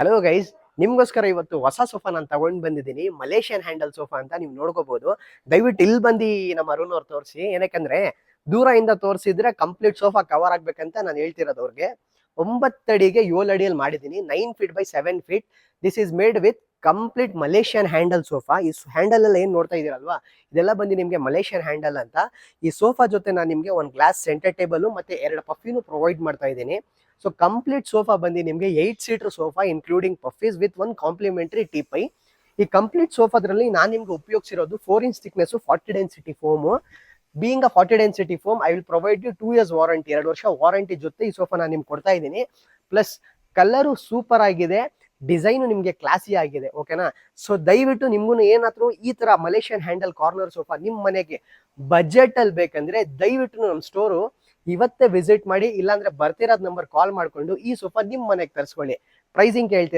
Hello guys, ನಿಮ್ಗೋಸ್ಕರ ಇವತ್ತು ಹೊಸ ಸೋಫಾ ನಾನು ತಗೊಂಡ್ ಬಂದಿದ್ದೀನಿ. ಮಲೇಷಿಯನ್ ಹ್ಯಾಂಡಲ್ ಸೋಫಾ ಅಂತ ನೀವು ನೋಡ್ಕೋಬಹುದು. ದಯವಿಟ್ಟು ಇಲ್ಲಿ ಬಂದು ನಮ್ಮ ಅರುಣ್ ಅವ್ರು ತೋರಿಸಿ. ಏನಕ್ಕಂದ್ರೆ ದೂರದಿಂದ ತೋರಿಸಿದ್ರೆ ಕಂಪ್ಲೀಟ್ ಸೋಫಾ ಕವರ್ ಆಗ್ಬೇಕಂತ ನಾನು ಹೇಳ್ತಿರೋದು ಅವ್ರಿಗೆ. 9 ಅಡಿಗೆ 7 ಅಡಿಯಲ್ಲಿ ಮಾಡಿದ್ದೀನಿ. 9 feet by 7 feet. This is made with complete Malaysian handle sofa. ಈ ಹ್ಯಾಂಡಲ್ ಎಲ್ಲ ಏನ್ ನೋಡ್ತಾ ಇದೀರಲ್ವಾ, ಇದೆಲ್ಲ ಬಂದು ನಿಮ್ಗೆ ಮಲೇಷಿಯನ್ ಹ್ಯಾಂಡಲ್ ಅಂತ. ಈ ಸೋಫಾ ಜೊತೆ ನಾನು ನಿಮ್ಗೆ ಒಂದು ಗ್ಲಾಸ್ ಸೆಂಟರ್ ಟೇಬಲ್ ಮತ್ತೆ 2 ಪಫಿನೂ ಪ್ರೊವೈಡ್ ಮಾಡ್ತಾ ಇದ್ದೀನಿ. ಸೊ ಕಂಪ್ಲೀಟ್ ಸೋಫಾ ಬಂದು ನಿಮಗೆ 8 seater sofa including puffies with 1 complimentary teapoy. ಈ ಕಂಪ್ಲೀಟ್ ಸೋಫಾದ್ರಲ್ಲಿ ನಾನು ನಿಮ್ಗೆ ಉಪಯೋಗಿಸಿರೋದು 4 inch thickness 40 density foam. Being a 40 density foam, I will provide you 2 years warranty. 2 ವರ್ಷ ವಾರಂಟಿ ಜೊತೆ ಈ ಸೋಫಾ ನಾನು ನಿಮ್ಗೆ ಕೊಡ್ತಾ ಇದ್ದೀನಿ. ಪ್ಲಸ್ ಕಲರು ಸೂಪರ್ ಆಗಿದೆ, ಡಿಸೈನು ನಿಮ್ಗೆ ಕ್ಲಾಸಿ ಆಗಿದೆ. ಓಕೆನಾ? ಸೊ ದಯವಿಟ್ಟು ನಿಮ್ಗೂ ಏನಾದ್ರು ಈ ತರ ಮಲೇಷಿಯನ್ ಹ್ಯಾಂಡಲ್ ಕಾರ್ನರ್ ಸೋಫಾ ನಿಮ್ ಮನೆಗೆ ಬಜೆಟ್ ಅಲ್ಲಿ ಬೇಕಂದ್ರೆ ದಯವಿಟ್ಟು ನಮ್ಮ ಸ್ಟೋರು ಇವತ್ತೇ ವಿಸಿಟ್ ಮಾಡಿ. ಇಲ್ಲಾಂದ್ರೆ ಬರ್ತಿರೋದ್ ನಂಬರ್ ಕಾಲ್ ಮಾಡ್ಕೊಂಡು ಈ ಸೋಫಾ ನಿಮ್ ಮನೆಗೆ ತರಿಸ್ಕೊಳ್ಳಿ. ಪ್ರೈಸಿಂಗ್ ಕೇಳ್ತೀರಾ?